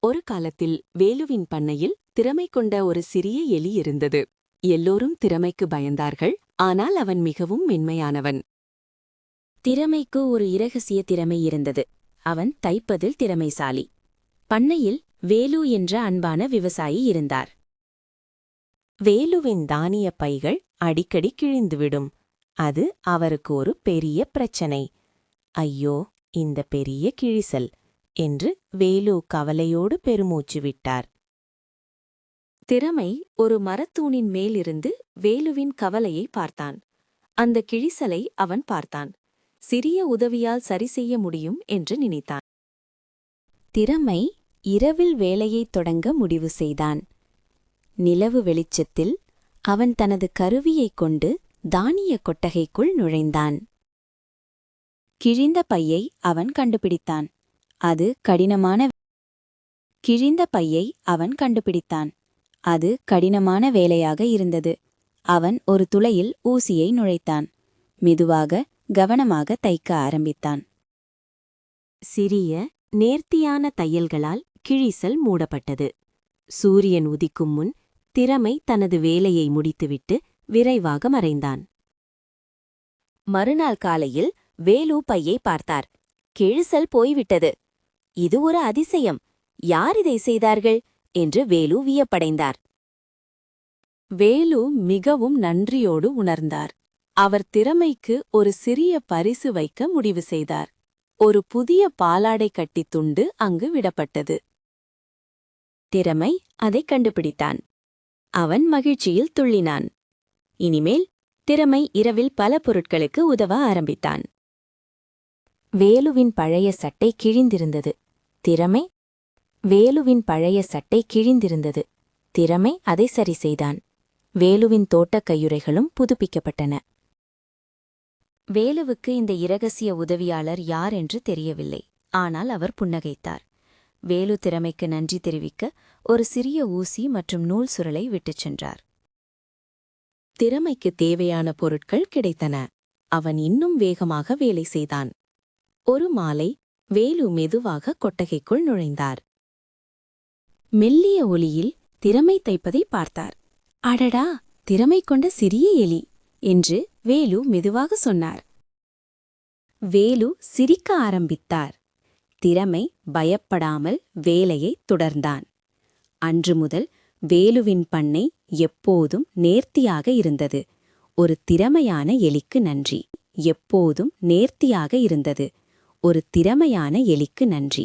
ஒரு காலத்தில் வேலுவின் பண்ணையில் திறமை கொண்ட ஒரு சிறிய எலி இருந்தது. எல்லோரும் திறமைக்கு பயந்தார்கள். ஆனால் அவன் மிகவும் மென்மையானவன். திறமைக்கு ஒரு இரகசிய திறமை இருந்தது. அவன் தைப்பதில் திறமைசாலி. பண்ணையில் வேலு என்ற அன்பான விவசாயி இருந்தார். வேலுவின் தானிய பைகள் அடிக்கடி கிழிந்துவிடும். அது அவருக்கு ஒரு பெரிய பிரச்சனை. ஐயோ, இந்த பெரிய கிழிசல் என்று வேலு கவலையோடு பெருமூச்சு விட்டார். திறமை ஒரு மரத்தூணின் மேலிருந்து வேலுவின் கவலையை பார்த்தான். அந்த கிழிசலை அவன் பார்த்தான். சிறிய உதவியால் சரி செய்ய முடியும் என்று நினைத்தான். திறமை இரவில் வேலையைத் தொடங்க முடிவு செய்தான். நிலவு வெளிச்சத்தில் அவன் தனது கருவியைக் கொண்டு தானிய கொட்டகைக்குள் நுழைந்தான். கிழிந்த பையை அவன் கண்டுபிடித்தான். அது கடினமான வேலையாக இருந்தது. அவன் ஒரு துளையில் ஊசியை நுழைத்தான். மெதுவாக கவனமாக தைக்க ஆரம்பித்தான். சிறிய நேர்த்தியான தையல்களால் கிழிசல் மூடப்பட்டது. சூரியன் உதிக்கும் முன் திறமை தனது வேலையை முடித்துவிட்டு விரைவாக மறைந்தான். மறுநாள் காலையில் வேலு பையை பார்த்தார். கிழிசல் போய்விட்டது. இது ஒரு அதிசயம். யார் இதை செய்தார்கள் என்று வேலு வியப்படைந்தார். வேலு மிகவும் நன்றியோடு உணர்ந்தார். அவர் திறமைக்கு ஒரு சிறிய பரிசு வைக்க முடிவு செய்தார். ஒரு புதிய பாலாடை கட்டித் துண்டு அங்கு விடப்பட்டது. திறமை அதைக் கண்டுபிடித்தான். அவன் மகிழ்ச்சியில் துள்ளினான். இனிமேல் திறமை இரவில் பல பொருட்களுக்கு உதவ ஆரம்பித்தான். வேலுவின் பழைய சட்டை கிழிந்திருந்தது. திறமை அதை சரி செய்தான். வேலுவின் தோட்டக் கையுறைகளும் புதுப்பிக்கப்பட்டன. வேலுவுக்கு இந்த இரகசிய உதவியாளர் யார் என்று தெரியவில்லை. ஆனால் அவர் புன்னகைத்தார். வேலு திறமைக்கு நன்றி தெரிவிக்க ஒரு சிறிய ஊசி மற்றும் நூல் சுருளை விட்டுச் சென்றார். திறமைக்கு தேவையான பொருட்கள் கிடைத்தன. அவன் இன்னும் வேகமாக வேலை செய்தான். ஒரு மாலை வேலு மெதுவாக கொட்டகைக்குள் நுழைந்தார். மெல்லிய ஒலியில் திறமை தைப்பதை பார்த்தார். அடடா, திறமை கொண்ட சிறிய எலி என்று வேலு மெதுவாக சொன்னார். வேலு சிரிக்க ஆரம்பித்தார். திறமை பயப்படாமல் வேலையை தொடர்ந்தான். அன்று முதல் வேலுவின் பண்ணை எப்போதும் நேர்த்தியாக இருந்தது. ஒரு திறமையான எலிக்கு நன்றி. எப்போதும் நேர்த்தியாக இருந்தது. ஒரு திறமையான எலிக்கு நன்றி.